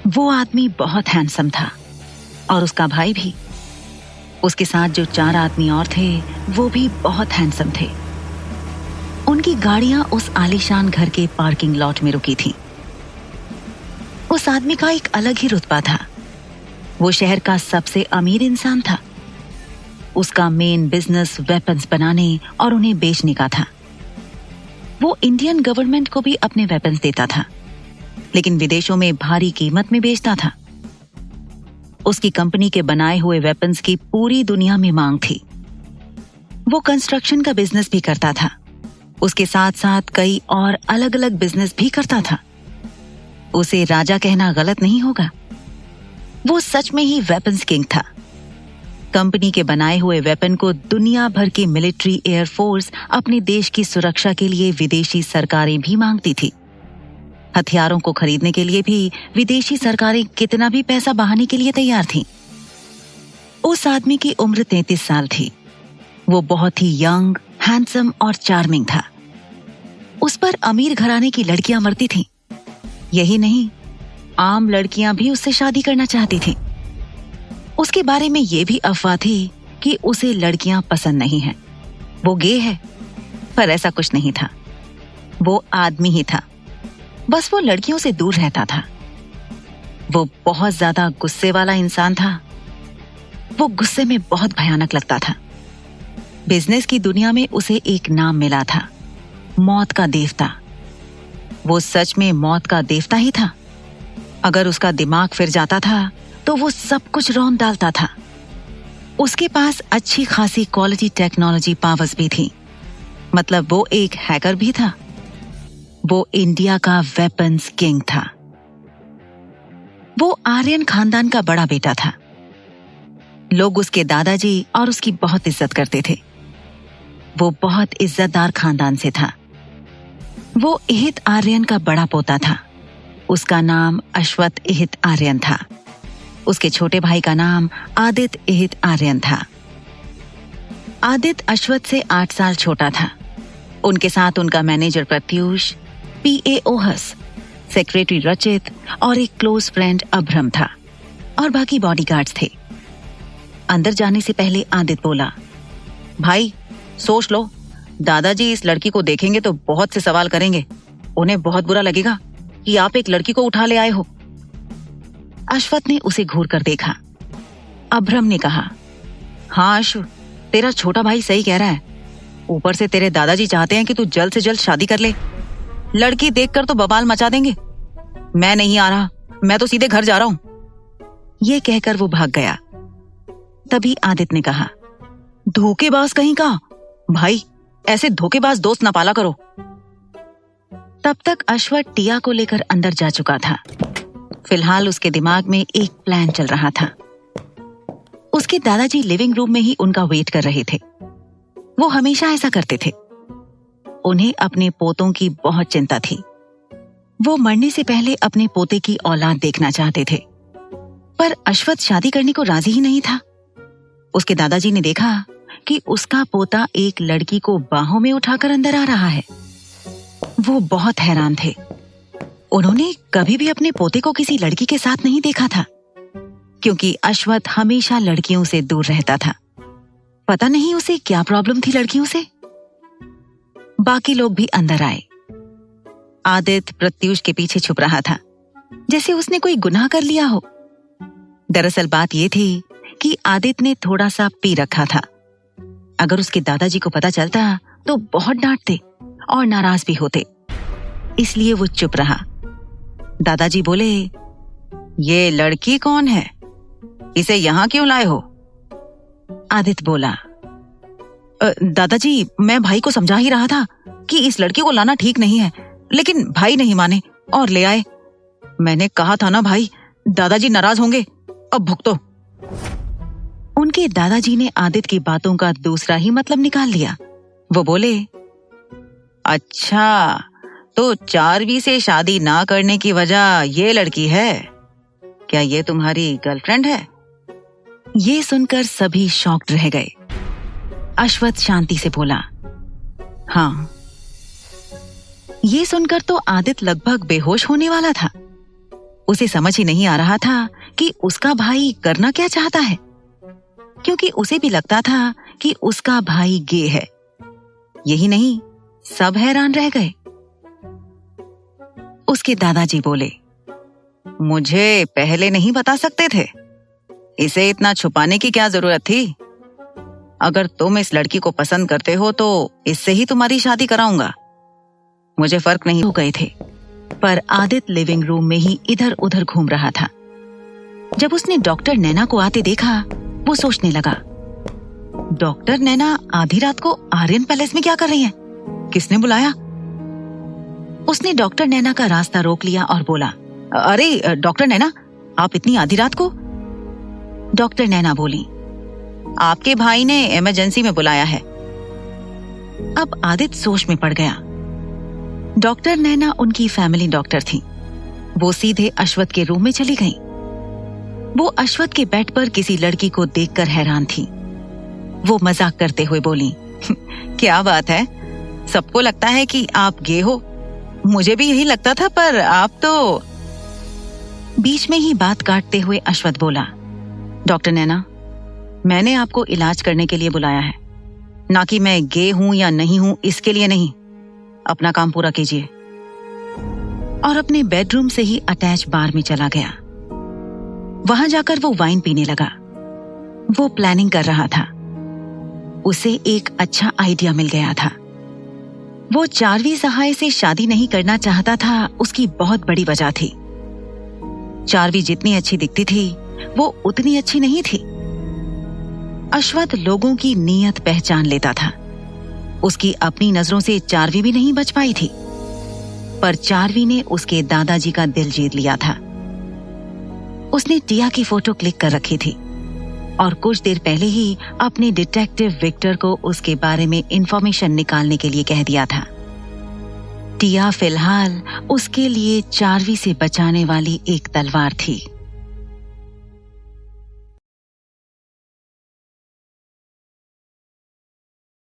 वो आदमी बहुत हैंडसम था और उसका भाई भी। उसके साथ जो 4 आदमी और थे वो भी बहुत हैंडसम थे। उनकी गाड़ियां उस आलीशान घर के पार्किंग लॉट में रुकी थीं। उस आदमी का एक अलग ही रुतबा था। वो शहर का सबसे अमीर इंसान था। उसका मेन बिजनेस वेपन्स बनाने और उन्हें बेचने का था। वो इंडियन गवर्नमेंट को भी अपने वेपन्स देता था, लेकिन विदेशों में भारी कीमत में बेचता था। उसकी कंपनी के बनाए हुए वेपन्स की पूरी दुनिया में मांग थी। वो कंस्ट्रक्शन का बिजनेस भी करता था। उसके साथ साथ कई और अलग अलग बिजनेस भी करता था। उसे राजा कहना गलत नहीं होगा। वो सच में ही वेपन्स किंग था। कंपनी के बनाए हुए वेपन को दुनिया भर की मिलिट्री एयरफोर्स अपने देश की सुरक्षा के लिए विदेशी सरकारें भी मांगती थी। हथियारों को खरीदने के लिए भी विदेशी सरकारें कितना भी पैसा बहाने के लिए तैयार थीं। उस आदमी की उम्र 33 साल थी। वो बहुत ही यंग, हैंडसम और चार्मिंग था। उस पर अमीर घराने की लड़कियां मरती थीं। यही नहीं, आम लड़कियां भी उससे शादी करना चाहती थीं। उसके बारे में यह भी अफवाह थी कि उसे लड़कियां पसंद नहीं हैं। वो गे है, पर ऐसा कुछ नहीं था। वो आदमी ही था, बस वो लड़कियों से दूर रहता था। वो बहुत ज्यादा गुस्से वाला इंसान था। वो गुस्से में बहुत भयानक लगता था। बिजनेस की दुनिया में उसे एक नाम मिला था, मौत का देवता। वो सच में मौत का देवता ही था। अगर उसका दिमाग फिर जाता था तो वो सब कुछ रौंद डालता था। उसके पास अच्छी खासी क्वालिटी टेक्नोलॉजी पावर्स भी थी। मतलब वो एक हैकर भी था। वो इंडिया का वेपन्स किंग था। वो आर्यन खानदान का बड़ा बेटा था। लोग उसके दादाजी और उसकी बहुत इज्जत करते थे। वो बहुत इज्जतदार खानदान से था। वो इहित आर्यन का बड़ा पोता था। उसका नाम अश्वत इहित आर्यन था। उसके छोटे भाई का नाम आदित्य इहित आर्यन था। आदित्य अश्वत से 8 साल छोटा था। उनके साथ उनका मैनेजर प्रत्यूष, पीए ओहस, सेक्रेटरी रचित और एक क्लोज फ्रेंड अभ्रम था और बाकी बॉडीगार्ड्स थे। अंदर जाने से आदित्य बोला, भाई सोच लो, दादाजी इस लड़की को देखेंगे तो बहुत से सवाल करेंगे। उन्हें बहुत बुरा लगेगा कि आप एक लड़की को उठा ले आए हो। अश्वत ने उसे घूर कर देखा। अभ्रम ने कहा, हाँ अश्व, तेरा छोटा भाई सही कह रहा है। ऊपर से तेरे दादाजी चाहते हैं कि तू जल्द से जल्द शादी कर ले। लड़की देखकर तो बवाल मचा देंगे। मैं नहीं आ रहा, मैं तो सीधे घर जा रहा हूं। ये कहकर वो भाग गया। तभी आदित्य ने कहा, धोखेबाज कहीं का, भाई ऐसे धोखेबाज दोस्त ना पाला करो। तब तक अश्वत टिया को लेकर अंदर जा चुका था। फिलहाल उसके दिमाग में एक प्लान चल रहा था। उसके दादाजी लिविंग रूम में ही उनका वेट कर रहे थे। वो हमेशा ऐसा करते थे। उन्हें अपने पोतों की बहुत चिंता थी। वो मरने से पहले अपने पोते की औलाद देखना चाहते थे, पर अश्वत शादी करने को राजी ही नहीं था। उसके दादाजी ने देखा कि उसका पोता एक लड़की को बाहों में उठाकर अंदर आ रहा है। वो बहुत हैरान थे। उन्होंने कभी भी अपने पोते को किसी लड़की के साथ नहीं देखा था, क्योंकि अश्वत हमेशा लड़कियों से दूर रहता था। पता नहीं उसे क्या प्रॉब्लम थी लड़कियों से। बाकी लोग भी अंदर आए। आदित्य प्रत्यूष के पीछे छुप रहा था, जैसे उसने कोई गुनाह कर लिया हो। दरअसल बात यह थी कि आदित्य ने थोड़ा सा पी रखा था। अगर उसके दादाजी को पता चलता तो बहुत डांटते और नाराज भी होते, इसलिए वो चुप रहा। दादाजी बोले, ये लड़की कौन है? इसे यहां क्यों लाए हो? आदित्य बोला, दादाजी मैं भाई को समझा ही रहा था कि इस लड़की को लाना ठीक नहीं है, लेकिन भाई नहीं माने और ले आए। मैंने कहा था ना भाई, दादाजी नाराज होंगे, अब भुगतो। उनके दादाजी ने आदित्य की बातों का दूसरा ही मतलब निकाल लिया। वो बोले, अच्छा तो 4वीं से शादी ना करने की वजह ये लड़की है क्या? ये तुम्हारी गर्लफ्रेंड है? ये सुनकर सभी शॉक्ड रह गए। अश्वत शांति से बोला, हाँ। ये सुनकर तो आदित्य लगभग बेहोश होने वाला था। उसे समझ ही नहीं आ रहा था कि उसका भाई करना क्या चाहता है, क्योंकि उसे भी लगता था कि उसका भाई गे है। यही नहीं, सब हैरान रह गए। उसके दादाजी बोले, मुझे पहले नहीं बता सकते थे? इसे इतना छुपाने की क्या जरूरत थी? अगर तुम इस लड़की को पसंद करते हो तो इससे ही तुम्हारी शादी कराऊंगा। मुझे फर्क नहीं हो गए थे, पर आदित्य लिविंग रूम में ही इधर उधर घूम रहा था। जब उसने डॉक्टर नैना को आते देखा, वो सोचने लगा, डॉक्टर नैना आधी रात को आर्यन पैलेस में क्या कर रही हैं? किसने बुलाया? उसने डॉक्टर नैना का रास्ता रोक लिया और बोला, अरे डॉक्टर नैना, आप इतनी आधी रात को? डॉक्टर नैना बोली, आपके भाई ने इमरजेंसी में बुलाया है। अब आदित्य सोच में पड़ गया। डॉक्टर नैना उनकी फैमिली डॉक्टर थी। वो सीधे अश्वथ के रूम में चली गई। वो अश्वथ के बेड पर किसी लड़की को देखकर हैरान थी। वो मजाक करते हुए बोली, क्या बात है, सबको लगता है कि आप गे हो। मुझे भी यही लगता था, पर आप तो। बीच में ही बात काटते हुए अश्वथ बोला, डॉक्टर नैना, मैंने आपको इलाज करने के लिए बुलाया है, ना कि मैं गे हूं या नहीं हूं इसके लिए नहीं। अपना काम पूरा कीजिए। और अपने बेडरूम से ही अटैच बार में चला गया। वहां जाकर वो वाइन पीने लगा। वो प्लानिंग कर रहा था। उसे एक अच्छा आइडिया मिल गया था। वो चारवी सहाय से शादी नहीं करना चाहता था, उसकी बहुत बड़ी वजह थी। चारवी जितनी अच्छी दिखती थी, वो उतनी अच्छी नहीं थी। अश्वथ लोगों की नीयत पहचान लेता था। उसकी अपनी नजरों से चारवी भी नहीं बच पाई थी, पर चारवी ने उसके दादाजी का दिल जीत लिया था। उसने टिया की फोटो क्लिक कर रखी थी और कुछ देर पहले ही अपने डिटेक्टिव विक्टर को उसके बारे में इंफॉर्मेशन निकालने के लिए कह दिया था। टिया फिलहाल उसके लिए चारवी से बचाने वाली एक तलवार थी।